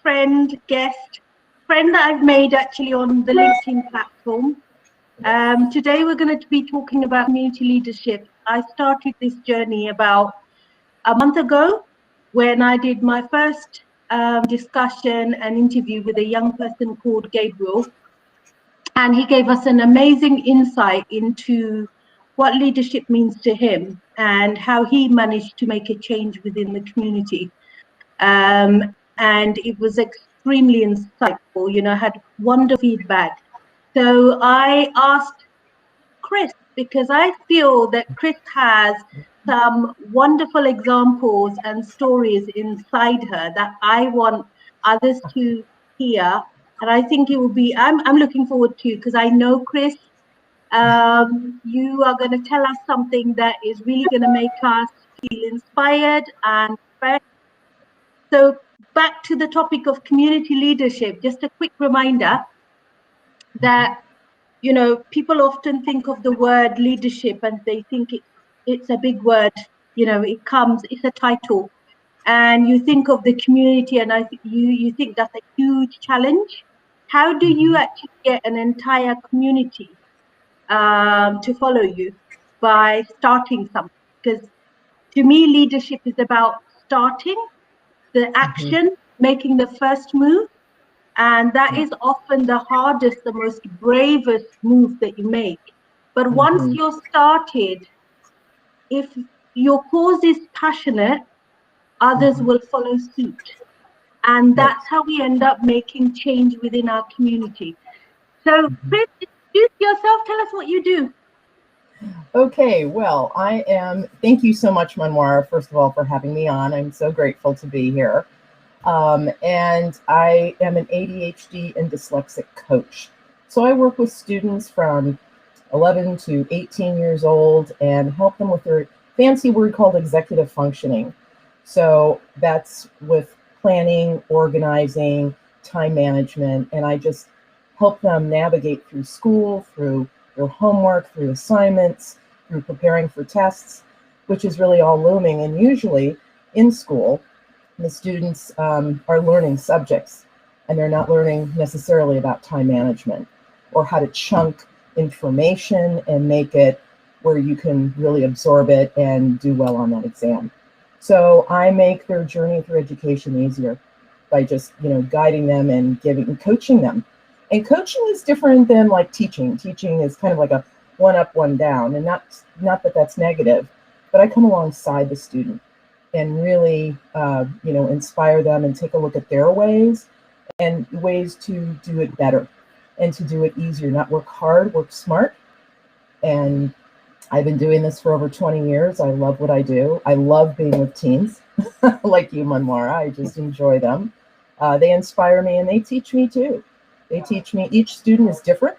friend, guest, friend that I've made actually on the LinkedIn platform. Today we're going to be talking about community leadership. I started this journey about a month ago when I did my first discussion and interview with a young person called Gabriel. And he gave us an amazing insight into what leadership means to him and how he managed to make a change within the community. And it was extremely insightful, had wonderful feedback. So I asked Kris, because I feel that Kris has some wonderful examples and stories inside her that I want others to hear. And I think it will be, I'm looking forward to, because I know Kris, you are going to tell us something that is really going to make us feel inspired and fresh. So back to the topic of community leadership, just a quick reminder that people often think of the word leadership and they think it's a big word. It's a title, and you think of the community, and I think you think that's a huge challenge. How do you actually get an entire community to follow you by starting something? Because to me, leadership is about starting the action, making the first move. And that is often the hardest, the most bravest move that you make. But once you're started, if your cause is passionate, others will follow suit. And that's how we end up making change within our community. So, Kris, introduce yourself. Tell us what you do. Okay, well, thank you so much, Manwara, first of all, for having me on. I'm so grateful to be here. And I am an ADHD and dyslexic coach. So I work with students from 11 to 18 years old and help them with their fancy word called executive functioning. So that's with planning, organizing, time management, and I just help them navigate through school, through their homework, through assignments, through preparing for tests, which is really all looming. And usually in school, the students are learning subjects, and they're not learning necessarily about time management or how to chunk information and make it where you can really absorb it and do well on that exam. So I make their journey through education easier by just, guiding them and coaching them. And coaching is different than like teaching. Teaching is kind of like a one up, one down, and not that that's negative, but I come alongside the student and really, inspire them and take a look at their ways and ways to do it better and to do it easier, not work hard, work smart. And I've been doing this for over 20 years. I love what I do. I love being with teens like you, Manwara. I just enjoy them. They inspire me and they teach me too. They teach me. Each student is different.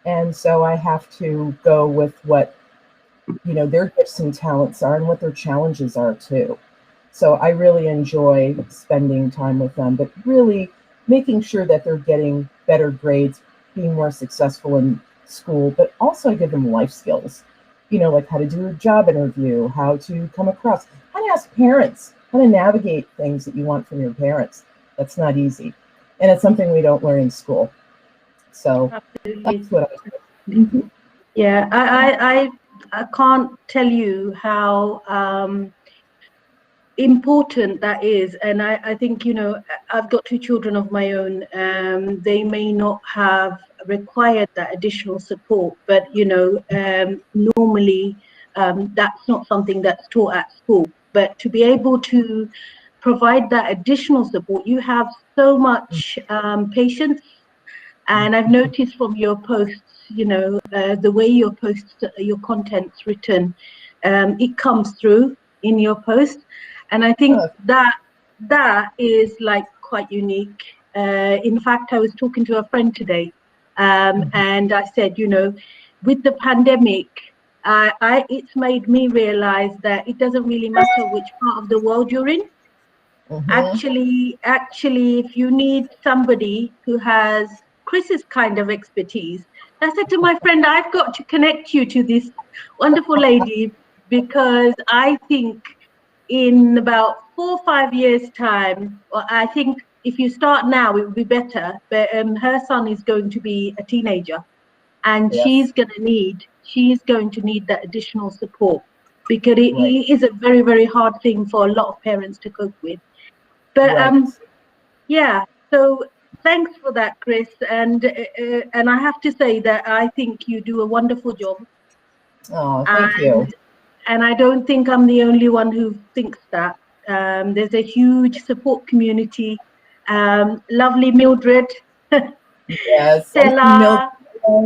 And so I have to go with what, their gifts and talents are and what their challenges are too. So I really enjoy spending time with them, but really making sure that they're getting better grades, being more successful in school, but also I give them life skills, like how to do a job interview, how to come across, how to ask parents, how to navigate things that you want from your parents. That's not easy. And it's something we don't learn in school. So Absolutely. That's what I do. Yeah, I can't tell you how important that is. And I think, I've got two children of my own. They may not have required that additional support, but, normally that's not something that's taught at school. But to be able to provide that additional support, you have so much patience. And I've noticed from your posts, the way your posts, your content's written, it comes through in your post. And I think that is like quite unique. In fact, I was talking to a friend today, and I said, with the pandemic, it's made me realize that it doesn't really matter which part of the world you're in. Actually, if you need somebody who has Kris's kind of expertise, I said to my friend, I've got to connect you to this wonderful lady, because I think in about 4 or 5 years' time, or I think if you start now, it would be better. But her son is going to be a teenager, and Yes. she's going to need that additional support, because Right. it is a very, very hard thing for a lot of parents to cope with. But Right. yeah, so thanks for that, Kris. And I have to say that I think you do a wonderful job, Oh, thank you. and I don't think I'm the only one who thinks that. There's a huge support community. Lovely Mildred, Yes. I know Stella.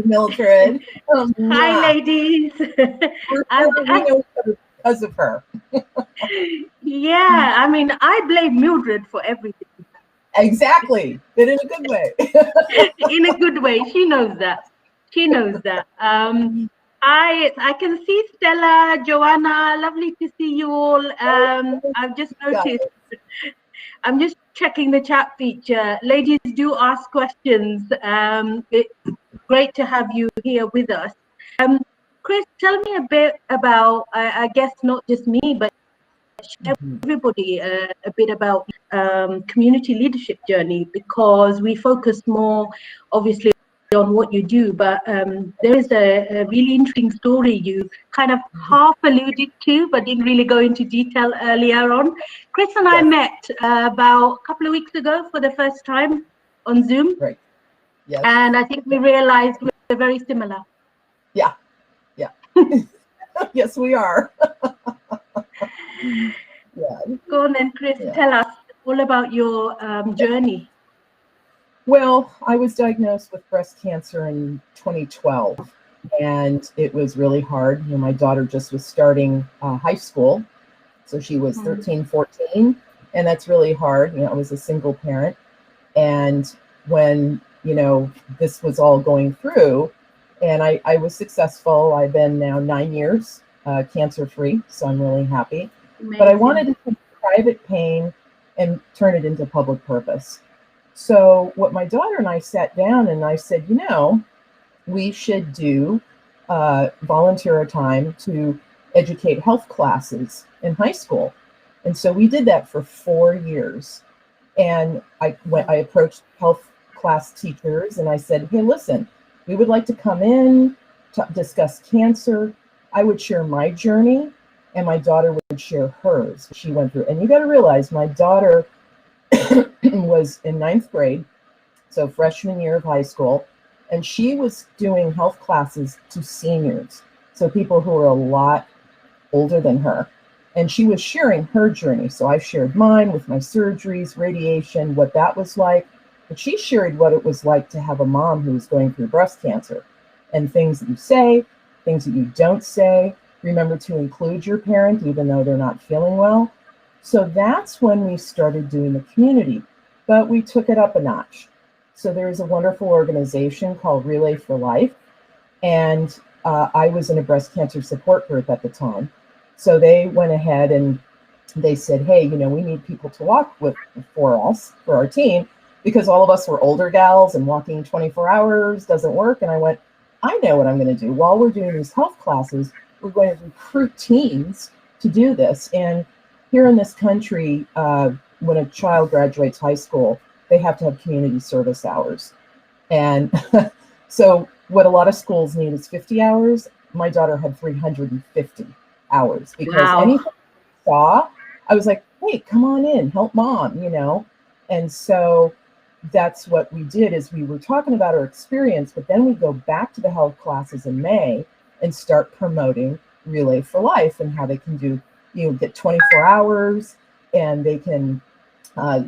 Mildred. Hi, Mwah. ladies. I've, We know each other because of her. yeah, I mean, I blame Mildred for everything Exactly. But in a good way. in a good way. She knows that. She knows that. I can see Stella, Joanna. Lovely to see you all. I've just noticed. I'm just checking the chat feature. Ladies, do ask questions. It's great to have you here with us. Kris, tell me a bit about, I guess not just me, but everybody a bit about community leadership journey, because we focus more obviously on what you do, but there is a really interesting story you kind of half alluded to but didn't really go into detail earlier on. Kris and I Yes. met about a couple of weeks ago for the first time on Zoom. Right. Yes. And I think we realized we're very similar. Yeah. Yeah. Yes, we are. Yeah. Go on then, Kris, Yeah. tell us all about your journey. Well, I was diagnosed with breast cancer in 2012, and it was really hard. You know, my daughter just was starting high school, so she was 13, 14, and that's really hard. You know, I was a single parent, and when, you know, this was all going through, and I was successful. I've been now 9 years cancer-free, so I'm really happy. Amazing. But I wanted to take private pain and turn it into public purpose. So what my daughter and I sat down and I said, you know, we should do volunteer our time to educate health classes in high school. And so we did that for 4 years. And I approached health class teachers and I said, hey, listen, we would like to come in to discuss cancer. I would share my journey and my daughter would share hers. She went through, and you got to realize my daughter was in 9th grade, so freshman year of high school, and she was doing health classes to seniors, so people who were a lot older than her. And she was sharing her journey. So I shared mine with my surgeries, radiation, what that was like. But she shared what it was like to have a mom who was going through breast cancer, and things that you say, things that you don't say. Remember to include your parent, even though they're not feeling well. So that's when we started doing the community, but we took it up a notch. So there's a wonderful organization called Relay for Life, and I was in a breast cancer support group at the time. So they went ahead and they said, hey, you know, we need people to walk with for us, for our team, because all of us were older gals and walking 24 hours doesn't work. And I went, I know what I'm going to do. While we're doing these health classes, we're going to recruit teens to do this. And here in this country, when a child graduates high school, they have to have community service hours. And so what a lot of schools need is 50 hours. My daughter had 350 hours because anything I saw, I was like, hey, come on in, help mom, you know? And so that's what we did, is we were talking about our experience, but then we go back to the health classes in May and start promoting Relay for Life and how they can do, you know, get 24 hours and they can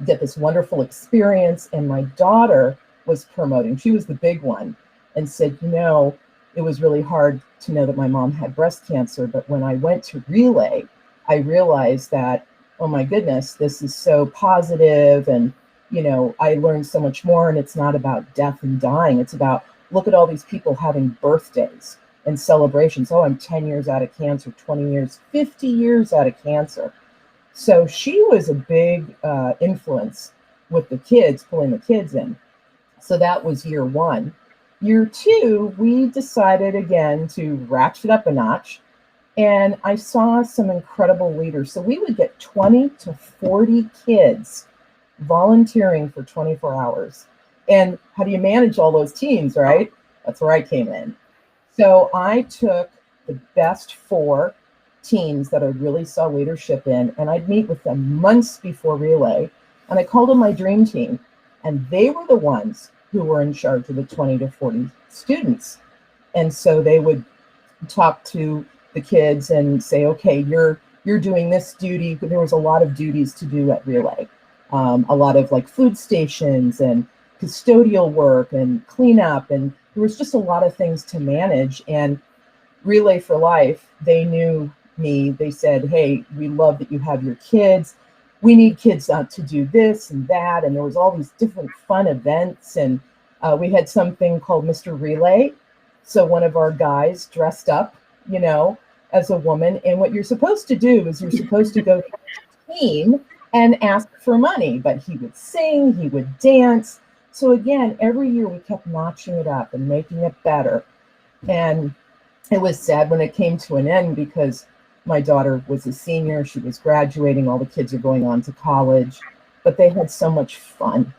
get this wonderful experience. And my daughter was promoting, she was the big one, and said, you know, it was really hard to know that my mom had breast cancer. But when I went to Relay, I realized that, oh my goodness, this is so positive. And, you know, I learned so much more. And it's not about death and dying. It's about, look at all these people having birthdays and celebrations. Oh, I'm 10 years out of cancer, 20 years, 50 years out of cancer. So she was a big influence with the kids, pulling the kids in. So that was year one. Year two, we decided again to ratchet up a notch. And I saw some incredible leaders. So we would get 20 to 40 kids volunteering for 24 hours. And how do you manage all those teams, right? That's where I came in. So I took the best 4 teams that I really saw leadership in, and I'd meet with them months before relay, and I called them my dream team. And they were the ones who were in charge of the 20 to 40 students. And so they would talk to the kids and say, okay, you're doing this duty. There was a lot of duties to do at relay. A lot of like food stations and custodial work and cleanup. And there was just a lot of things to manage. And Relay for Life, they knew me. They said, hey, we love that you have your kids. We need kids to do this and that. And there was all these different fun events. And we had something called Mr. Relay. So one of our guys dressed up, you know, as a woman. And what you're supposed to do is you're supposed to go to the team and ask for money. But he would sing, he would dance. So again, every year we kept notching it up and making it better. And it was sad when it came to an end because my daughter was a senior. She was graduating. All the kids are going on to college. But they had so much fun.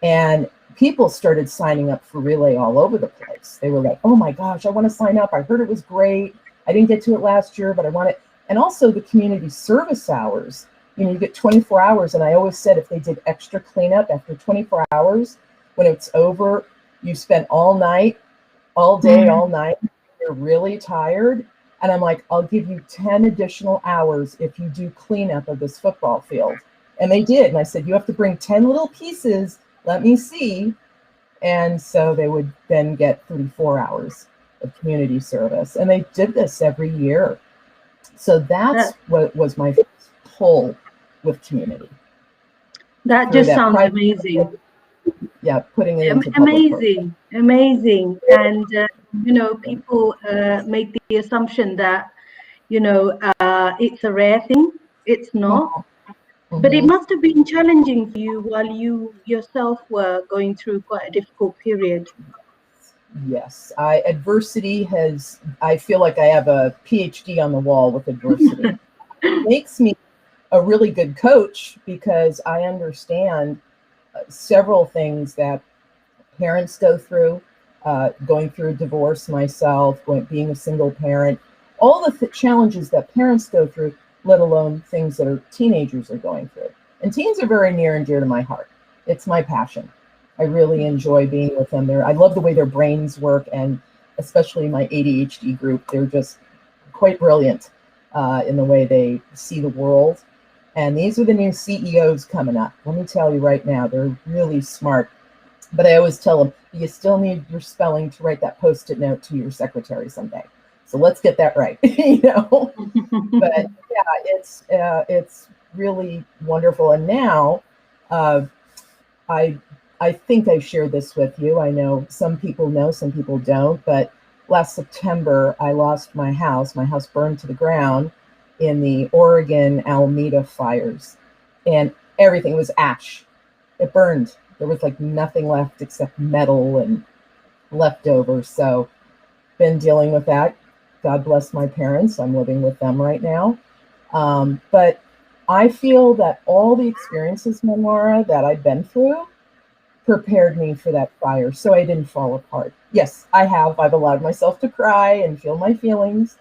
And people started signing up for Relay all over the place. They were like, oh my gosh, I want to sign up. I heard it was great. I didn't get to it last year, but I want it. And also the community service hours. You know, you get 24 hours. And I always said if they did extra cleanup after 24 hours, when it's over, you spent all night, all day, all night. You're really tired. And I'm like, I'll give you 10 additional hours if you do cleanup of this football field. And they did. And I said, you have to bring 10 little pieces. Let me see. And so they would then get 34 hours of community service. And they did this every year. So that's what was my first pull with community. That just sounds amazing. Yeah, putting it into amazing. And you know, people make the assumption that, you know, it's a rare thing. It's not. But it must have been challenging for you while you yourself were going through quite a difficult period. Yes, adversity has, I feel like I have a PhD on the wall with adversity. It makes me a really good coach because I understand several things that parents go through, going through a divorce myself, being a single parent, all the challenges that parents go through, let alone things that teenagers are going through. And teens are very near and dear to my heart. It's my passion. I really enjoy being with them. I love the way their brains work, and especially my ADHD group. They're just quite brilliant in the way they see the world. And these are the new CEOs coming up. Let me tell you right now, they're really smart. But I always tell them, you still need your spelling to write that Post-it note to your secretary someday. So let's get that right, you know. But yeah, it's really wonderful. And now, I think I shared this with you. I know some people know, some people don't. But last September, I lost my house. My house burned to the ground in the Oregon Alameda fires, and everything was ash. It burned. There was like nothing left except metal and leftovers. So been dealing with that. God bless my parents. I'm living with them right now. But I feel that all the experiences, Manwara, that I've been through prepared me for that fire so I didn't fall apart. Yes, I've allowed myself to cry and feel my feelings,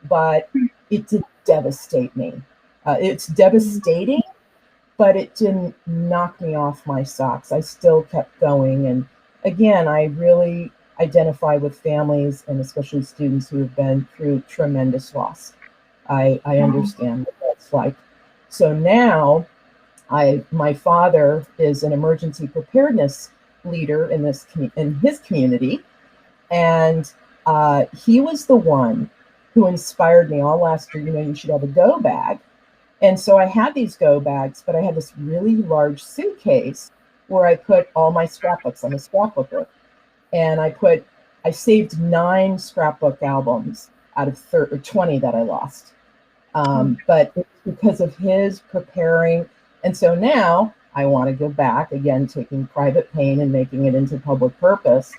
but it didn't devastate me. It's devastating, but it didn't knock me off my socks. I still kept going. And again, I really identify with families and especially students who have been through tremendous loss. I understand what that's like. So now my father is an emergency preparedness leader in his community. And he was the one who inspired me all last year. You know, you should have a go bag. And so I had these go bags, but I had this really large suitcase where I put all my scrapbooks. I'm a scrapbooker. And I saved 9 scrapbook albums out of 20 that I lost. But it's because of his preparing. And so now I want to go back, again, taking private pain and making it into public purpose.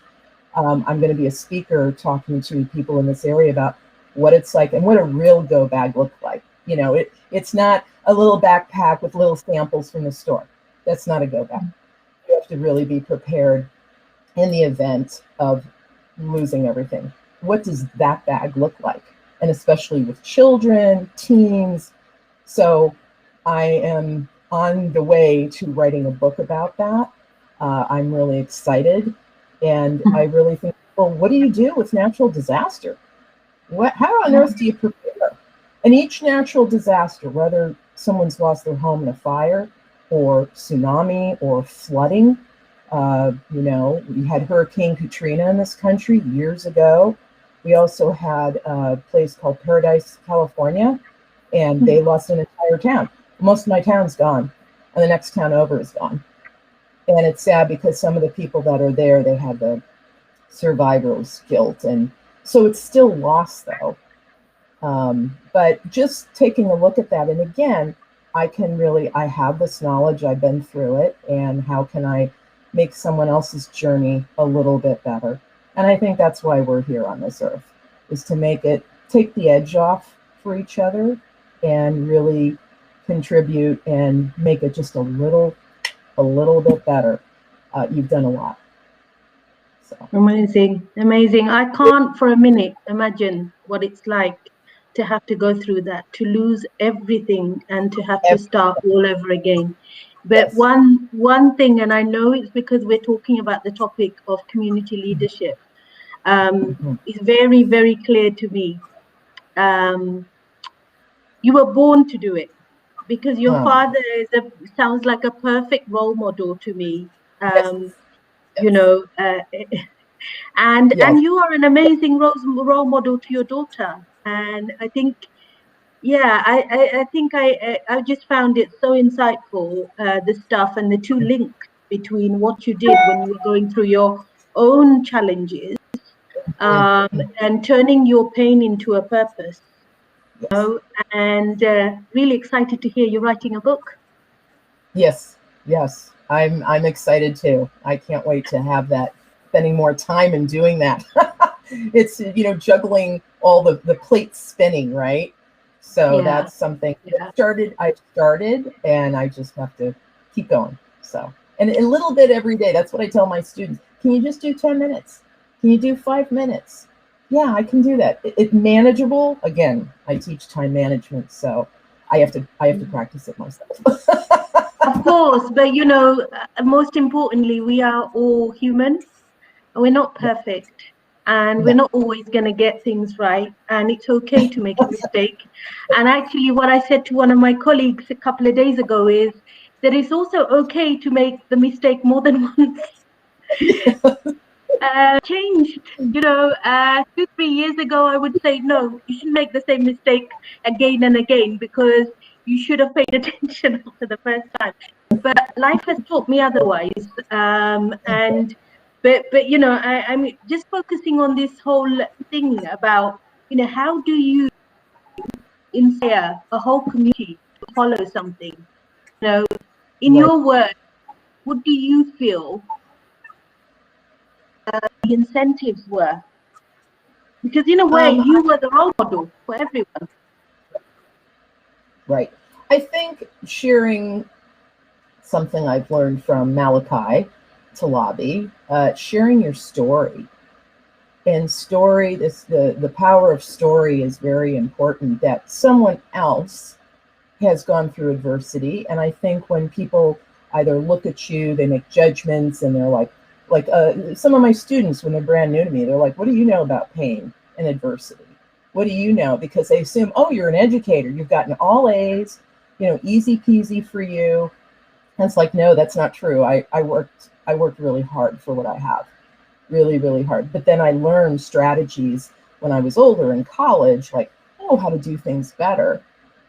I'm going to be a speaker talking to people in this area about what it's like and what a real go bag looks like. You know, it's not a little backpack with little samples from the store. That's not a go back. You have to really be prepared in the event of losing everything. What does that bag look like? And especially with children, teens. So I am on the way to writing a book about that. I'm really excited. And I really think, well, what do you do with natural disaster? How on earth do you prepare? And each natural disaster, whether someone's lost their home in a fire or tsunami or flooding, we had Hurricane Katrina in this country years ago. We also had a place called Paradise, California, and they lost an entire town. Most of my town's gone, and the next town over is gone. And it's sad because some of the people that are there, they have the survivor's guilt. And so it's still lost, though. But just taking a look at that, and again, I have this knowledge, I've been through it, and how can I make someone else's journey a little bit better? And I think that's why we're here on this earth, is to take the edge off for each other and really contribute and make it just a little bit better. You've done a lot. So. Amazing. I can't for a minute imagine what it's like to have to go through that, to lose everything and to have to start all over again. But yes. one thing, and I know it's because we're talking about the topic of community leadership, is very, very clear to me. You were born to do it because your father sounds like a perfect role model to me. And you are an amazing role model to your daughter. And I think, I think I just found it so insightful, the stuff and the two links between what you did when you were going through your own challenges and turning your pain into a purpose. And really excited to hear you writing a book. Yes. I'm excited too. I can't wait to have that, spending more time in doing that. It's, juggling all the plates spinning, right? So that's something I've started, and I just have to keep going. So, and a little bit every day. That's what I tell my students. Can you just do 10 minutes? Can you do 5 minutes? Yeah, I can do that. It's manageable. Again, I teach time management, so I have to practice it myself. Of course, but most importantly, we are all human. We're not perfect, and we're not always going to get things right, and it's okay to make a mistake. And actually, what I said to one of my colleagues a couple of days ago is that it's also okay to make the mistake more than once. Changed, 2-3 years ago, I would say, no, you shouldn't make the same mistake again and again, because you should have paid attention after the first time. But life has taught me otherwise. But I'm just focusing on this whole thing about, how do you inspire a whole community to follow something? In your words, what do you feel the incentives were? Because in a way, you were the role model for everyone. Right. I think sharing something I've learned from Malachi Talabi, sharing your story. And story, the power of story is very important, that someone else has gone through adversity. And I think when people either look at you, they make judgments, and they're like some of my students, when they're brand new to me, they're like, what do you know about pain and adversity? What do you know? Because they assume, oh, you're an educator. You've gotten all A's, easy peasy for you. And it's like, no, that's not true. I worked really hard for what I have, really, really hard. But then I learned strategies when I was older in college, like, how to do things better.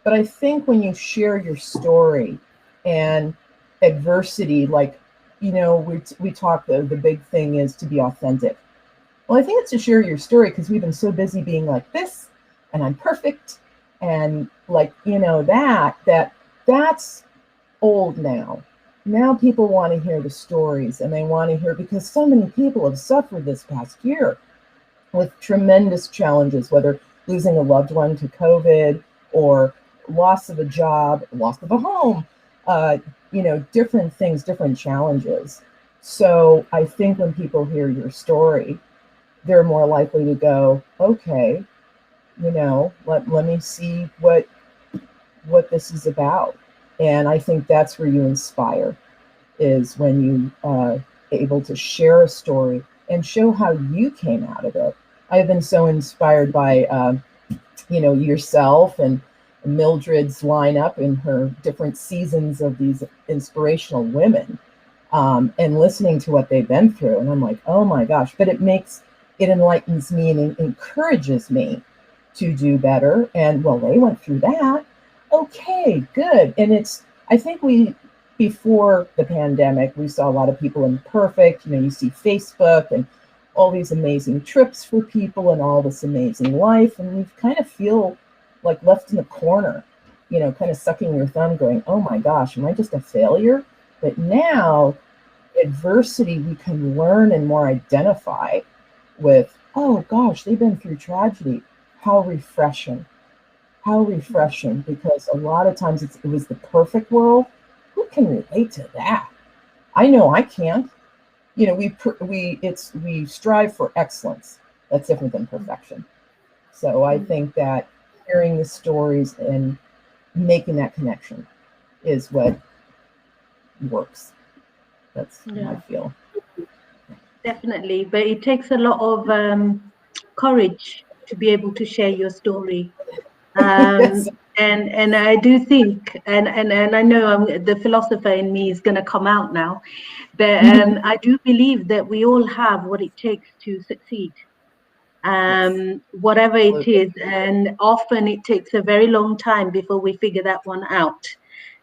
But I think when you share your story and adversity, like, we talk, the big thing is to be authentic. Well, I think it's to share your story, because we've been so busy being like this, and I'm perfect, and like, that's old now. Now people want to hear the stories, and they want to hear, because so many people have suffered this past year with tremendous challenges, whether losing a loved one to COVID, or loss of a job, loss of a home, different things, different challenges. So I think when people hear your story, they're more likely to go, okay, let me see what this is about. And I think that's where you inspire, is when you able to share a story and show how you came out of it. I've been so inspired by yourself and Mildred's lineup in her different seasons of these inspirational women, and listening to what they've been through. And I'm like, oh my gosh, but it enlightens me and encourages me to do better. And well, they went through that. Okay, good. And I think before the pandemic, we saw a lot of people imperfect. You see Facebook and all these amazing trips for people and all this amazing life. And we kind of feel like left in a corner, kind of sucking your thumb going, oh my gosh, am I just a failure? But now, adversity, we can learn and more identify with, oh gosh, they've been through tragedy. How refreshing. How refreshing, because a lot of times it was the perfect world. Who can relate to that? I know I can't. We strive for excellence. That's different than perfection. So I think that hearing the stories and making that connection is what works. That's how I feel. Definitely, but it takes a lot of courage to be able to share your story. Yes. And I do think, and I know the philosopher in me is going to come out now, but I do believe that we all have what it takes to succeed, whatever it is. And often it takes a very long time before we figure that one out.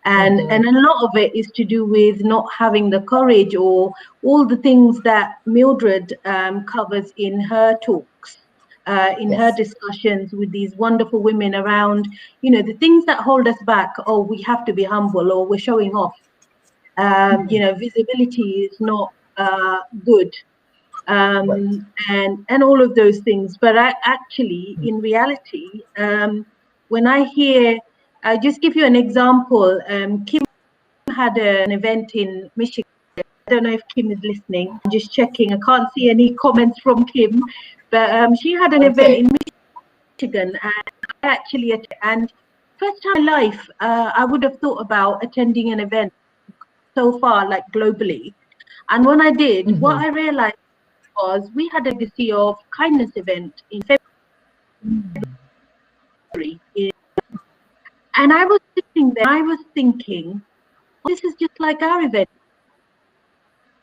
And a lot of it is to do with not having the courage, or all the things that Mildred covers in her talks, in her discussions with these wonderful women around, the things that hold us back. Oh, we have to be humble, or we're showing off. Visibility is not good, and all of those things. But actually, in reality, when I hear, I'll just give you an example. Kim had an event in Michigan. I don't know if Kim is listening. I'm just checking. I can't see any comments from Kim, but she had an event in Michigan, and I actually and first time in my life, I would have thought about attending an event so far, like globally. And when I did, what I realized was we had a legacy of kindness event in February, and I was sitting there. I was thinking, oh, this is just like our event,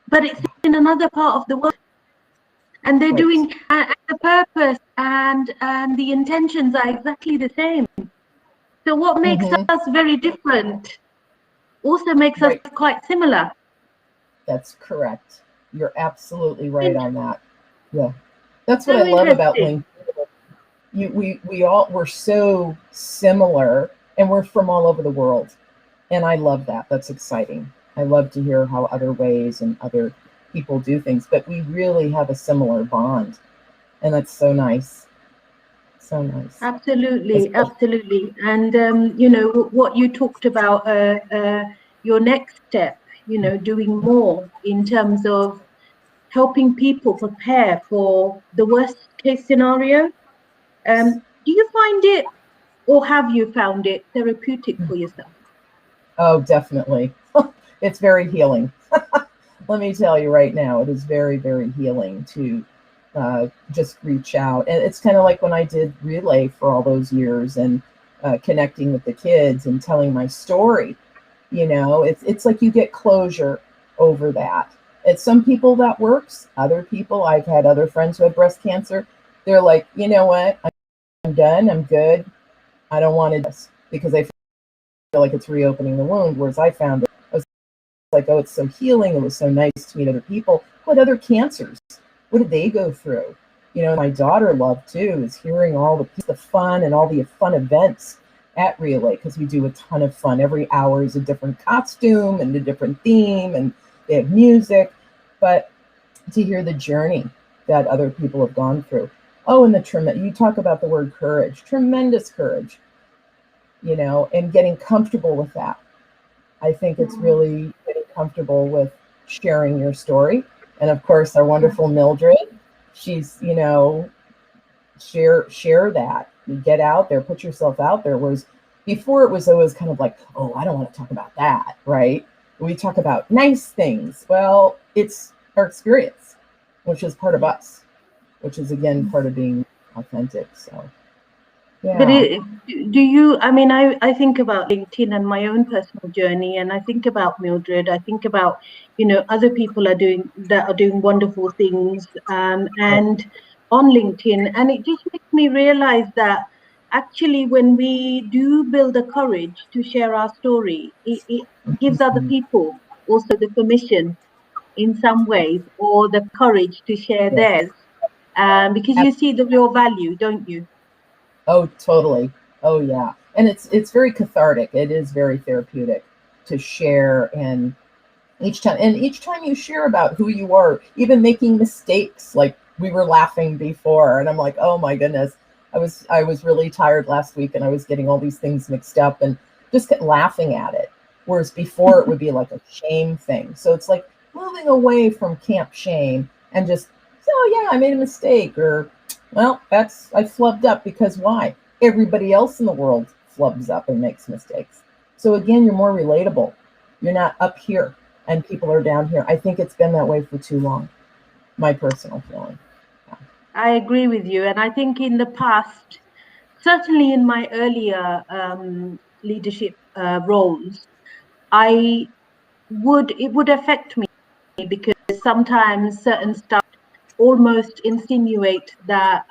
but it's in another part of the world, and they're doing the purpose and the intentions are exactly the same. So what makes us very different also makes us quite similar. That's correct. You're absolutely right on that. Yeah, that's what I love about LinkedIn. We're so similar, and we're from all over the world, and I love that. That's exciting. I love to hear how other ways and other people do things, but we really have a similar bond, and that's so nice. So nice. Absolutely. And what you talked about, your next step, doing more in terms of helping people prepare for the worst case scenario. Do you find it, or have you found it therapeutic for yourself? Oh, definitely. It's very healing. Let me tell you right now, it is very, very healing to just reach out. And it's kind of like when I did Relay for all those years, and connecting with the kids and telling my story. It's like you get closure over that. It's some people that works. Other people, I've had other friends who had breast cancer. They're like, you know what? I'm done. I'm good. I don't want to, because I feel like it's reopening the wound. Whereas I found it, I was like, oh, it's so healing. It was so nice to meet other people who had other cancers. What did they go through? My daughter loved too, is hearing all the fun and all the fun events at Relay, because we do a ton of fun. Every hour is a different costume and a different theme, and they have music. But to hear the journey that other people have gone through. Oh, and you talk about the word courage, tremendous courage, and getting comfortable with that. I think it's really getting comfortable with sharing your story. And of course, our wonderful Mildred, she's, share that. You get out there, put yourself out there. Whereas before it was always kind of like, oh, I don't want to talk about that, right? We talk about nice things. Well, it's our experience, which is part of us, which is again part of being authentic. So But yeah. do you, I mean, I think about LinkedIn and my own personal journey, and I think about Mildred. I think about, other people that are doing wonderful things, and on LinkedIn. And it just makes me realize that actually, when we do build the courage to share our story, it gives other people also the permission in some ways, or the courage to share Yes. theirs, because you see the real value, don't you? Oh, totally. Oh, yeah. And it's very cathartic. It is very therapeutic to share, and each time you share about who you are, even making mistakes, like we were laughing before, and I'm like, oh my goodness, I was really tired last week, and I was getting all these things mixed up, and just kept laughing at it. Whereas before it would be like a shame thing. So it's like moving away from camp shame and just, oh yeah, I made a mistake, or well, I flubbed up, because why? Everybody else in the world flubs up and makes mistakes. So again, you're more relatable. You're not up here and people are down here. I think it's been that way for too long. My personal feeling. Yeah. I agree with you. And I think in the past, certainly in my earlier leadership roles, it would affect me because sometimes certain stuff almost insinuate that,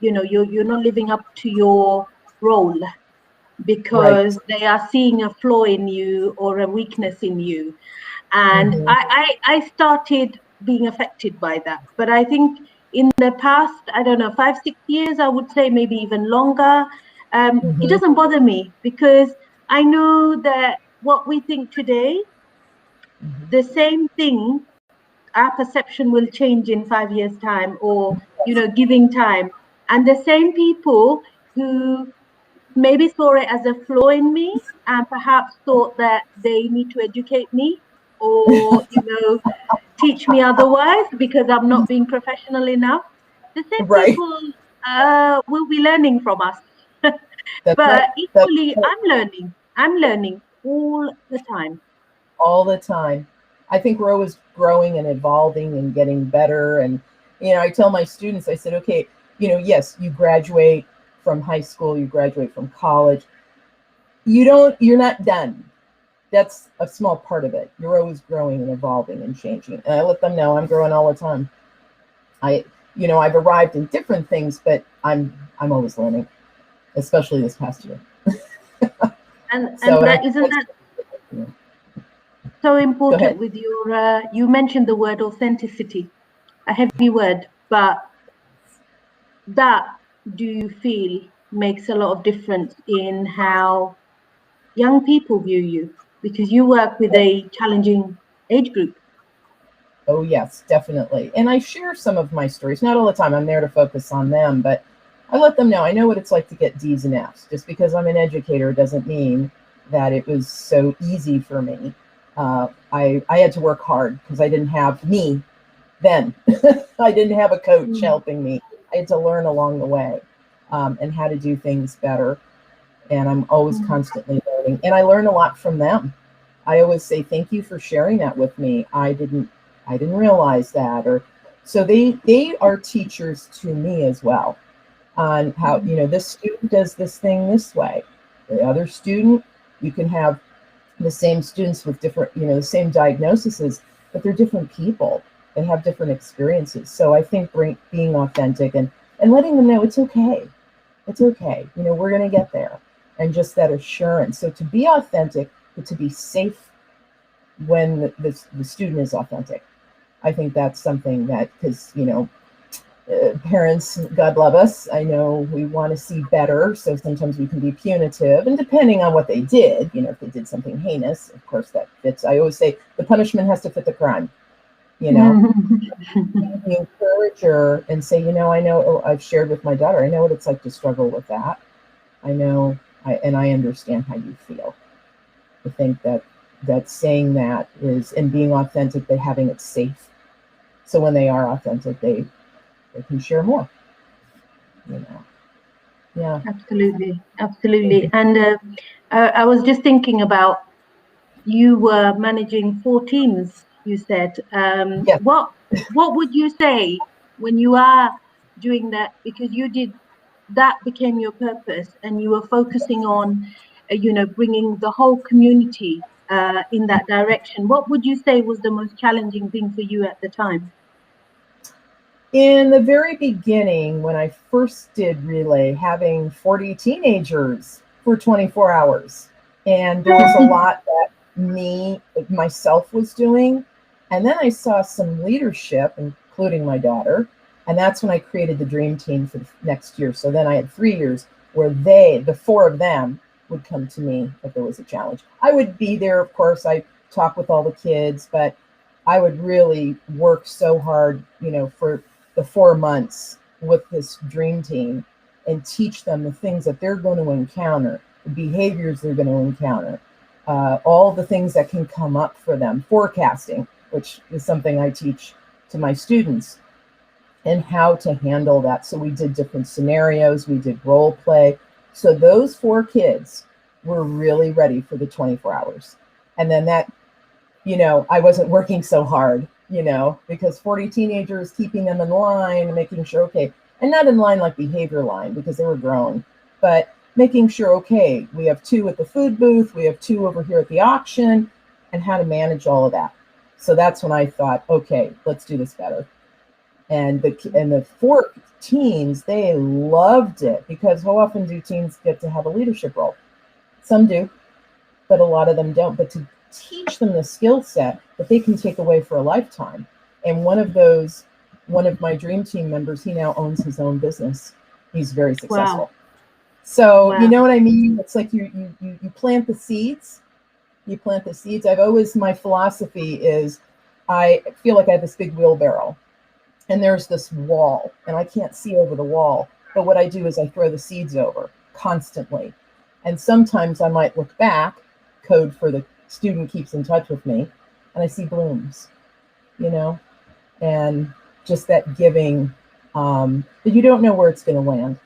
you're not living up to your role Right. because they are seeing a flaw in you or a weakness in you. And Mm-hmm. I started being affected by that. But I think in the past, I don't know, 5 6 years, I would say maybe even longer, it Mm-hmm. doesn't bother me because I know that what we think today, Mm-hmm. the same thing, our perception will change in 5 years time, or giving time. And the same people who maybe saw it as a flaw in me and perhaps thought that they need to educate me, or teach me otherwise because I'm not being professional enough. The same Right. people will be learning from us. That's right. But That's equally, right. I'm learning all the time. All the time. I think we're always growing and evolving and getting better. And, I tell my students, I said, okay, yes, you graduate from high school, you graduate from college. You're not done. That's a small part of it. You're always growing and evolving and changing. And I let them know I'm growing all the time. I've arrived in different things, but I'm always learning, especially this past year. And So, and I that think isn't that's, that yeah. so Go ahead. important with your you mentioned the word authenticity, a heavy word, but that, do you feel, makes a lot of difference in how young people view you, because you work with a challenging age group? Oh, yes, definitely. And I share some of my stories, not all the time. I'm there to focus on them, but I let them know I know what it's like to get D's and F's. Just because I'm an educator doesn't mean that it was so easy for me. I had to work hard because I didn't have me then. I didn't have a coach Mm. helping me. I had to learn along the way, and how to do things better. And I'm always Mm. constantly learning. And I learn a lot from them. I always say, thank you for sharing that with me. I didn't realize that. Or so they are teachers to me as well, on how, this student does this thing this way. The other student, you can have the same students with different, the same diagnoses, but they're different people. They have different experiences. So I think being authentic and letting them know it's okay. It's okay. We're going to get there. And just that assurance. So to be authentic, but to be safe when the student is authentic. I think that's something that, because, parents, God love us, I know we want to see better. So sometimes we can be punitive. And depending on what they did, if they did something heinous, of course that fits. I always say the punishment has to fit the crime, you know. The encourager and say, I know, oh, I've shared with my daughter, I know what it's like to struggle with that. I know, and I understand how you feel. I think that that's saying that is, and being authentic, but having it safe. So when they are authentic, they can share more, you know. Yeah. Absolutely, absolutely. And I was just thinking about, you were managing 4 teams, you said. Yes. What would you say when you are doing that? Because you did, that became your purpose, and you were focusing on, bringing the whole community in that direction. What would you say was the most challenging thing for you at the time? In the very beginning, when I first did relay, having 40 teenagers for 24 hours, and there was a lot that myself was doing. And then I saw some leadership, including my daughter, and that's when I created the dream team for the next year. So then I had 3 years where the 4 of them, would come to me if there was a challenge. I would be there, of course. I talk with all the kids, but I would really work so hard, for the 4 months with this dream team, and teach them the things that they're going to encounter, the behaviors they're going to encounter, all the things that can come up for them, forecasting, which is something I teach to my students, and how to handle that. So we did different scenarios, we did role play. So those 4 kids were really ready for the 24 hours. And then that, I wasn't working so hard, because 40 teenagers, keeping them in line, making sure, okay, and not in line like behavior line, because they were grown, but making sure, okay, we have 2 at the food booth, we have 2 over here at the auction, and how to manage all of that. So that's when I thought, okay, let's do this better. And the 4 teens, they loved it, because how often do teens get to have a leadership role? Some do, but a lot of them don't. But to teach them the skill set that they can take away for a lifetime. And one of my dream team members, he now owns his own business. He's very successful. Wow. So Wow. you know what I mean? It's like you plant the seeds. You plant the seeds. My philosophy is, I feel like I have this big wheelbarrow, and there's this wall, and I can't see over the wall. But what I do is I throw the seeds over constantly. And sometimes I might look back, code for the student keeps in touch with me, and I see blooms, and just that giving, but you don't know where it's going to land.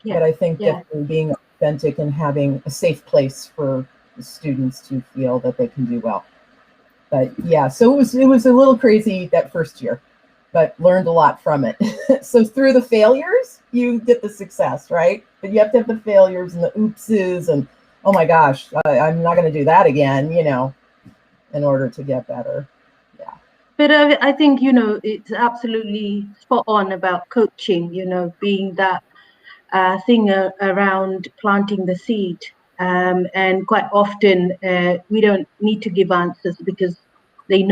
Yeah. But I think definitely being authentic and having a safe place for the students to feel that they can do well. But yeah, so it was a little crazy that first year, but learned a lot from it. So through the failures, you get the success, right? But you have to have the failures and the oopses and, oh my gosh, I'm not going to do that again, in order to get better. Yeah. But I think, it's absolutely spot on about coaching, being that thing around planting the seed. And quite often we don't need to give answers, because they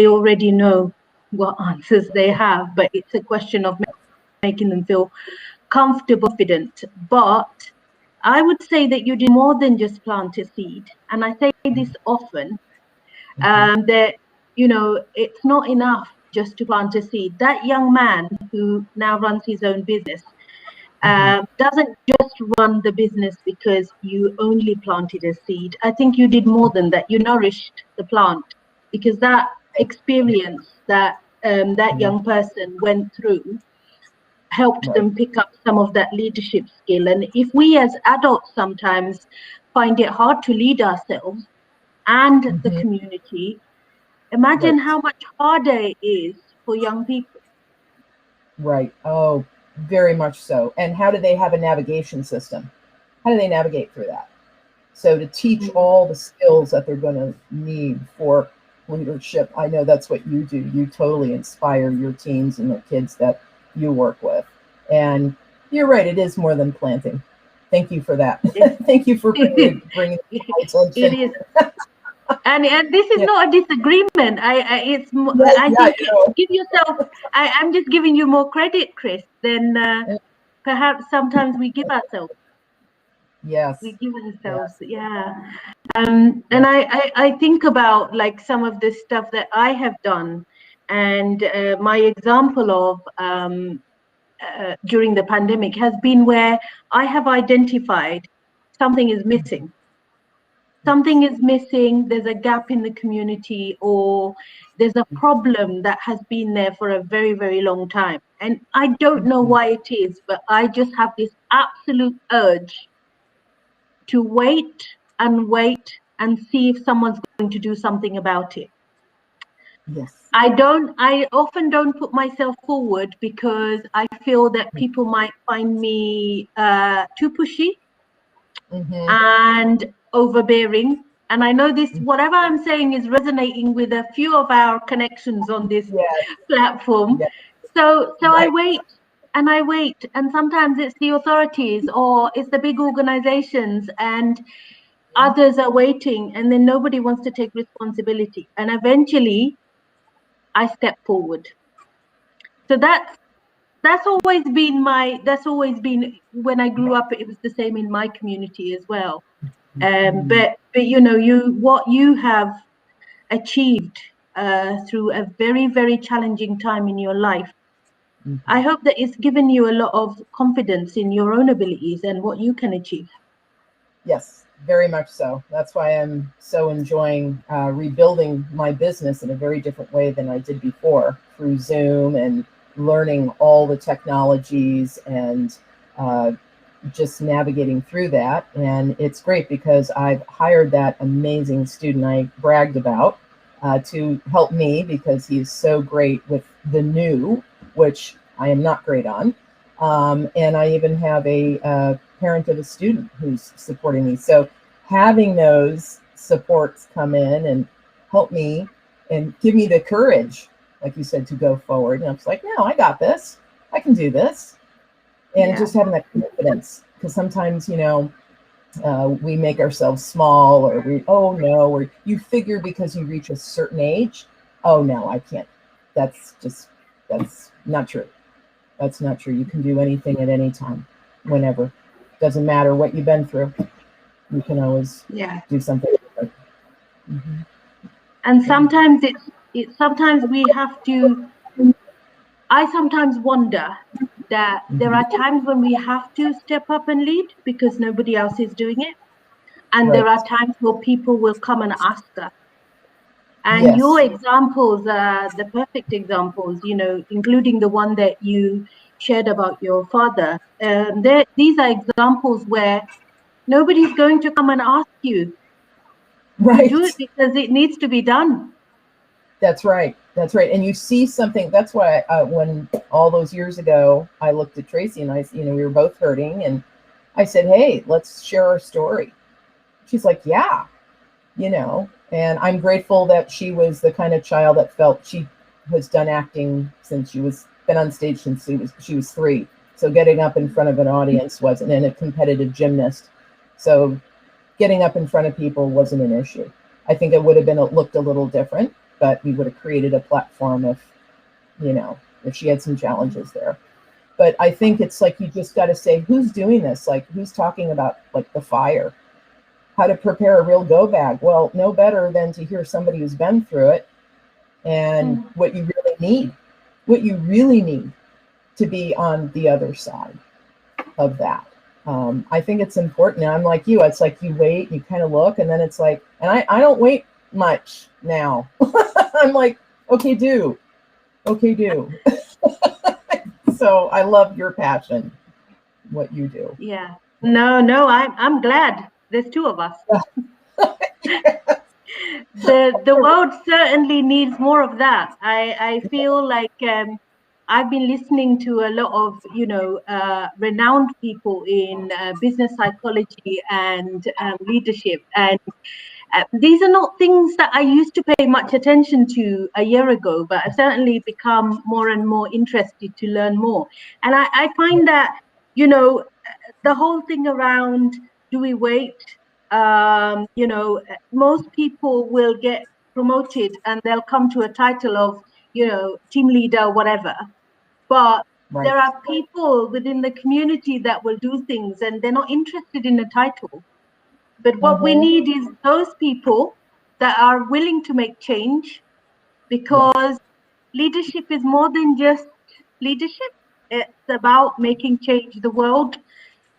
already know what answers they have, but it's a question of making them feel comfortable, confident. But I would say that you did more than just plant a seed. And I say this often, that, it's not enough just to plant a seed. That young man who now runs his own business doesn't just run the business because you only planted a seed. I think you did more than that. You nourished the plant, because that experience that that young person went through helped them pick up some of that leadership skill. And if we as adults sometimes find it hard to lead ourselves and the community, imagine how much harder it is for young people. Right. Oh, very much so. And how do they have a navigation system? How do they navigate through that? So to teach all the skills that they're going to need for leadership, I know that's what you do. You totally inspire your teams and the kids that you work with. And you're right, it is more than planting. Thank you for that. Thank you for bringing attention. It is. And this is not a disagreement. I think give yourself. I'm just giving you more credit, Kris, than perhaps sometimes we give ourselves. Yes. We give ourselves, yeah. And I think about like some of the stuff that I have done, and my example of during the pandemic has been where I have identified something is missing. something is missing, there's a gap in the community, or there's a problem that has been there for a very, very long time. And I don't know why it is, but I just have this absolute urge to wait and see if someone's going to do something about it. Yes. I often don't put myself forward because I feel that people might find me too pushy and overbearing. And I know this, whatever I'm saying is resonating with a few of our connections on this Yes. platform. Yes. So Right. I wait and I wait. And sometimes it's the authorities or it's the big organizations and others are waiting, and then nobody wants to take responsibility. And eventually I step forward. So that's always been when I grew up, it was the same in my community as well. But you know, what you have achieved through a very, very challenging time in your life, I hope that it's given you a lot of confidence in your own abilities and what you can achieve. Yes, very much so. That's why I'm so enjoying rebuilding my business in a very different way than I did before, through Zoom and learning all the technologies and just navigating through that. And it's great because I've hired that amazing student I bragged about to help me, because he's so great with the new, which I am not great on. And I even have a parent of a student who's supporting me. So having those supports come in and help me and give me the courage, like you said, to go forward. And I was like, no, I got this. I can do this. And just having that confidence, because sometimes, you know, we make ourselves small, or oh no, or you figure because you reach a certain age, oh no, I can't. That's not true. That's not true. You can do anything at any time, whenever. Doesn't matter what you've been through. You can always do something different. And sometimes sometimes we have to. I sometimes wonder that there are times when we have to step up and lead because nobody else is doing it, and there Right. are times where people will come and ask us. And Yes. your examples are the perfect examples, you know, including the one that you shared about your father. These are examples where nobody's going to come and ask you. You do it Right. because it needs to be done. That's right. That's right. And you see something. That's why when all those years ago, I looked at Tracy and I, you know, we were both hurting, and I said, "Hey, let's share our story." She's like, "Yeah," you know. And I'm grateful that she was the kind of child that felt she has done acting since she was been on stage since she was 3. So getting up in front of an audience wasn't, and a competitive gymnast. So getting up in front of people wasn't an issue. I think it would have been looked a little different, but we would have created a platform if, you know, if she had some challenges there. But I think it's like, you just got to say, who's doing this? Like, who's talking about like the fire? How to prepare a real go bag? Well, no better than to hear somebody who's been through it and what you really need to be on the other side of that. I think it's important. And I'm like you, it's like you wait, you kind of look, and then it's like, and I don't wait much now. I'm like, okay, do. So I love your passion, what you do. Yeah. No, I'm glad. There's 2 of us. The world certainly needs more of that. I feel like I've been listening to a lot of, you know, renowned people in business psychology and leadership, and these are not things that I used to pay much attention to a year ago, but I've certainly become more and more interested to learn more. And I find that, you know, the whole thing around, do we wait? You know, most people will get promoted and they'll come to a title of, you know, team leader, whatever. But Right. there are people within the community that will do things and they're not interested in a title. But what we need is those people that are willing to make change, Yes. because leadership is more than just leadership. It's about making change. The world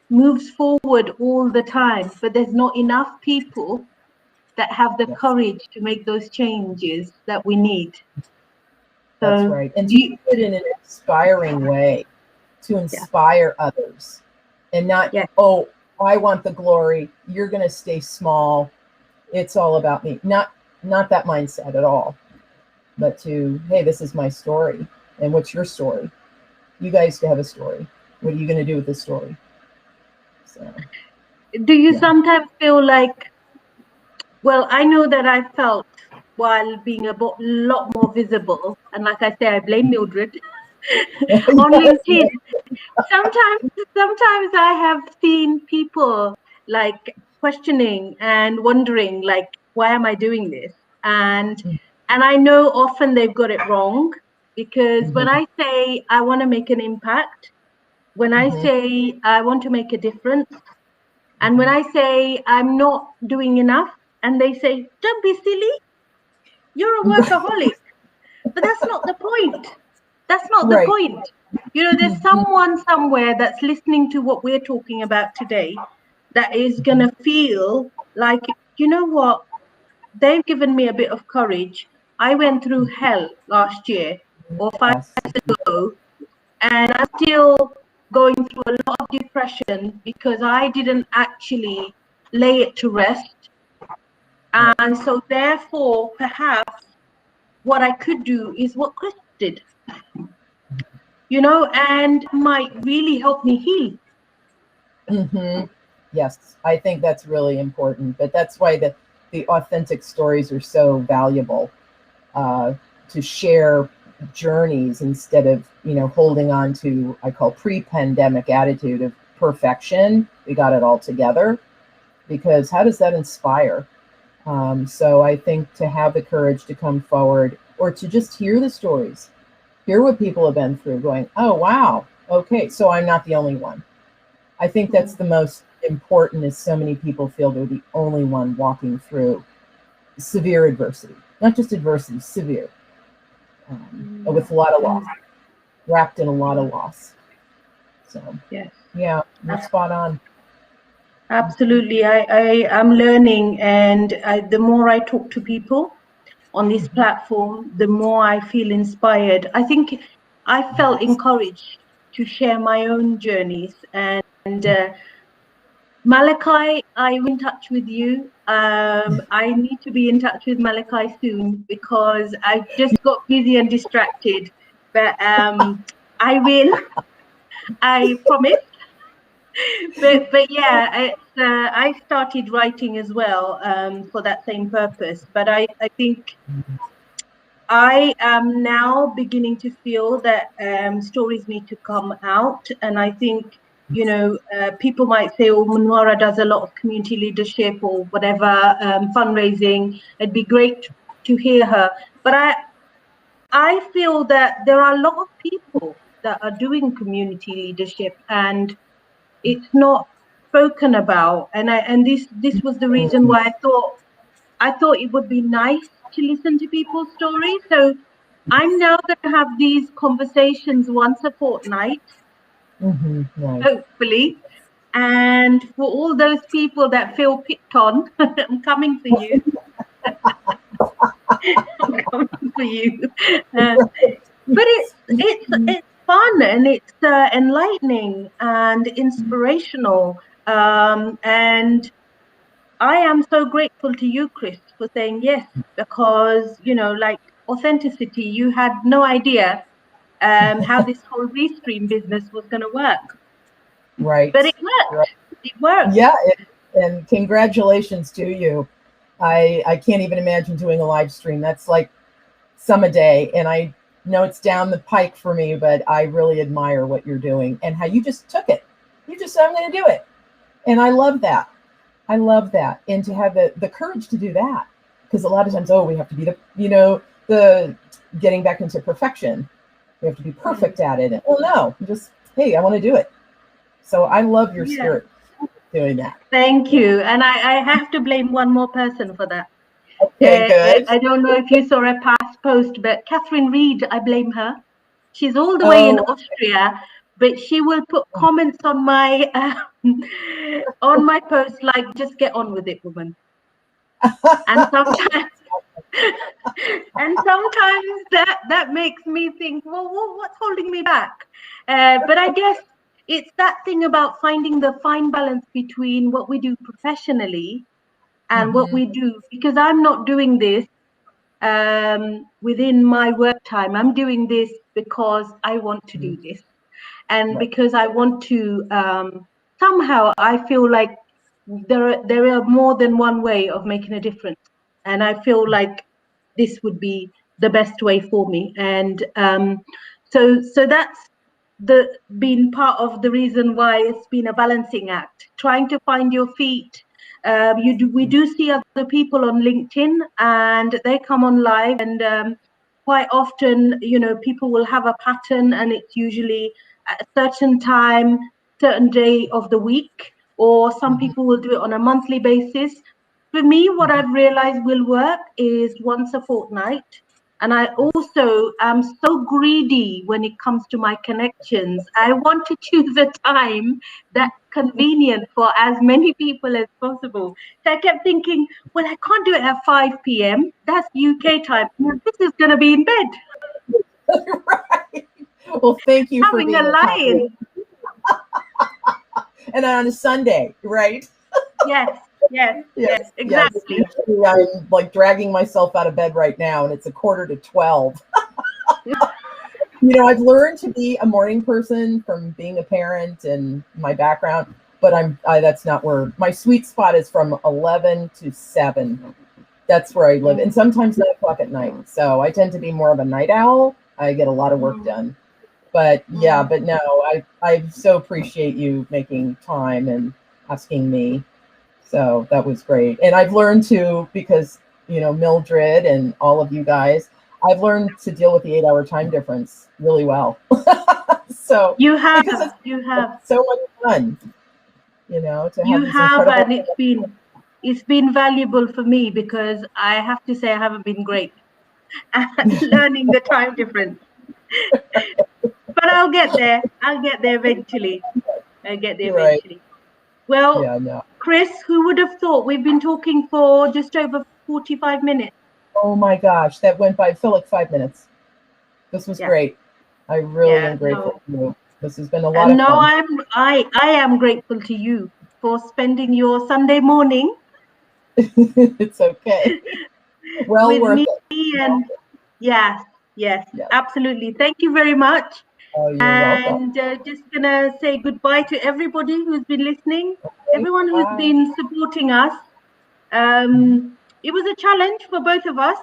moves forward all the time, but there's not enough people that have the Yes, courage to make those changes that we need. that's So right. And do to you, do it in an inspiring way, to yeah, inspire others, and not, yeah, oh, I want the glory. You're going to stay small. It's all about me. Not that mindset at all, but to, hey, this is my story. And what's your story? You guys have a story. What are you going to do with this story? So, do you yeah. sometimes feel like, well, I know that I felt while being a lot more visible, and like I say, I blame Mildred on Yes, LinkedIn. Sometimes I have seen people like questioning and wondering, like, why am I doing this? And I know often they've got it wrong, because when mm-hmm, I say I want to make an impact, when I mm-hmm, say I want to make a difference, and when mm-hmm. I say I'm not doing enough, and they say, don't be silly, you're a workaholic. But that's not the point. That's not the Right. point. There's someone somewhere that's listening to what we're talking about today that is going to feel like, you know what? They've given me a bit of courage. I went through hell last year or five Yes. ago, and I'm still going through a lot of depression because I didn't actually lay it to rest. Right. And so, therefore, perhaps what I could do is what Chris did, and might really help me heal. Mm-hmm. Yes, I think that's really important. But that's why the authentic stories are so valuable, uh, to share journeys instead of, holding on to, I call pre-pandemic attitude of perfection. We got it all together, because how does that inspire? So I think to have the courage to come forward, or to just hear the stories, hear what people have been through, going, oh, wow, okay, so I'm not the only one. I think that's the most important, is so many people feel they're the only one walking through severe adversity, not just adversity, severe, with a lot of loss, wrapped in a lot of loss. So, Yes, yeah, you're spot on. absolutely. I am learning, and the more I talk to people on this platform, the more I feel inspired. I think I felt Yes. encouraged to share my own journeys. And Malachi, I'm in touch with you. I need to be in touch with Malachi soon because I just got busy and distracted. But I will. I promise. But yeah, I started writing as well, for that same purpose. But I think I am now beginning to feel that stories need to come out, and I think people might say, "Oh, Munwara does a lot of community leadership or whatever, fundraising. It'd be great to hear her." But I feel that there are a lot of people that are doing community leadership, and it's not spoken about. And this was the reason why I thought it would be nice to listen to people's stories. So I'm now going to have these conversations once a fortnight, Mm-hmm. Nice. hopefully. And for all those people that feel picked on, I'm coming for you. I'm coming for you. Uh, but it's fun, and it's enlightening and inspirational. And I am so grateful to you, Chris, for saying yes, because, like authenticity, you had no idea how this whole restream business was going to work. But Right. it Right. worked. It worked. Yeah, and congratulations to you. I can't even imagine doing a live stream. That's like some a day, and I know it's down the pike for me, but I really admire what you're doing and how you just took it. You just said, I'm going to do it. And I love that. I love that. And to have the courage to do that. Because a lot of times, oh, we have to be the getting back into perfection. We have to be perfect at it. And, oh, no, just, hey, I want to do it. So I love your Yeah. spirit doing that. Thank Yeah. you. And I have to blame one more person for that. Okay, good. I don't know if you saw a past post, but Catherine Reed, I blame her. She's all the way in Oh, Austria, but she will put comments on my post like, "Just get on with it, woman." And sometimes and sometimes that makes me think, well, what's holding me back? But I guess it's that thing about finding the fine balance between what we do professionally and what we do, because I'm not doing this within my work time. I'm doing this because I want to do this, and Right. because I want to somehow I feel like there are more than one way of making a difference, and I feel like this would be the best way for me. And so that's been part of the reason why it's been a balancing act, trying to find your feet. We do see other people on LinkedIn, and they come on live, and quite often, people will have a pattern, and it's usually at a certain time, certain day of the week, or some people will do it on a monthly basis. For me, what I've realized will work is once a fortnight. And I also am so greedy when it comes to my connections. I want to choose a time that's convenient for as many people as possible. So I kept thinking, well, I can't do it at 5 p.m. That's UK time. This is going to be in bed. Right. Well, thank you for Having a being lie-in. And on a Sunday, right? Yes, exactly. Usually I'm like dragging myself out of bed right now, and it's 11:45. I've learned to be a morning person from being a parent and my background, but that's not where my sweet spot is, from 11 to 7. That's where I live, and sometimes 9 o'clock at night. So I tend to be more of a night owl. I get a lot of work done. But but no, I so appreciate you making time and asking me. So that was great. And I've learned to, because, Mildred and all of you guys, I've learned to deal with the 8-hour time difference really well. So you have so much fun, to have these incredible. And it's been valuable for me, because I have to say I haven't been great at learning the time difference. But I'll get there. I'll get there eventually. Right. Well, Yeah, no. Kris, who would have thought we've been talking for just over 45 minutes? Oh my gosh, that went by. I feel like 5 minutes. This was great. I really am grateful to you. This has been a lot of fun. I am grateful to you for spending your Sunday morning. It's okay. Well with worth me. it. And yes, absolutely. Thank you very much. Oh, you're welcome. And just gonna say goodbye to everybody who's been listening, everyone who's Bye. been supporting us. It was a challenge for both of us,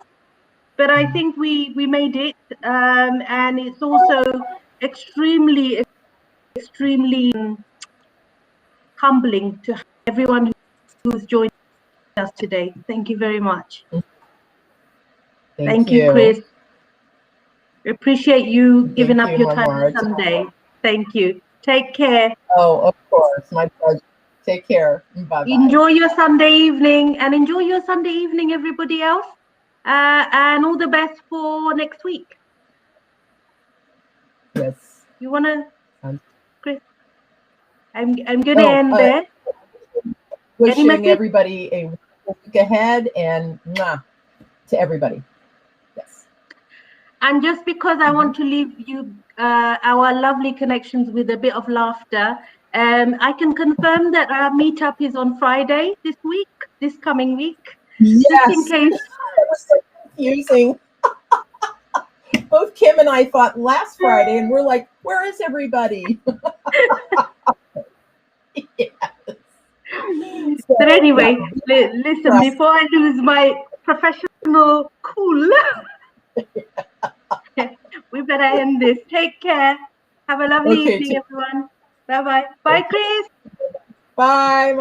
but I think we made it. And it's also extremely humbling to everyone who's joined us today. Thank you very much. Thank you, Kris. Appreciate you giving up your time on Sunday. Thank you. Take care. Oh, of course. My pleasure. Take care. Bye-bye. Enjoy your Sunday evening, and enjoy your Sunday evening, everybody else. And all the best for next week. Yes. You want to, Kris? I'm going to end there. Wishing everybody a week ahead, and to everybody. Yes. And just because I want to leave you, our lovely connections, with a bit of laughter, I can confirm that our meetup is on Friday this coming week. Yes. Just in case. It was so confusing. Both Kim and I thought last Friday, and we're like, where is everybody? Yes. But anyway, listen, before I lose my professional cool, we better end this. Take care. Have a lovely evening, everyone. Bye-bye. Bye, Kris. Bye,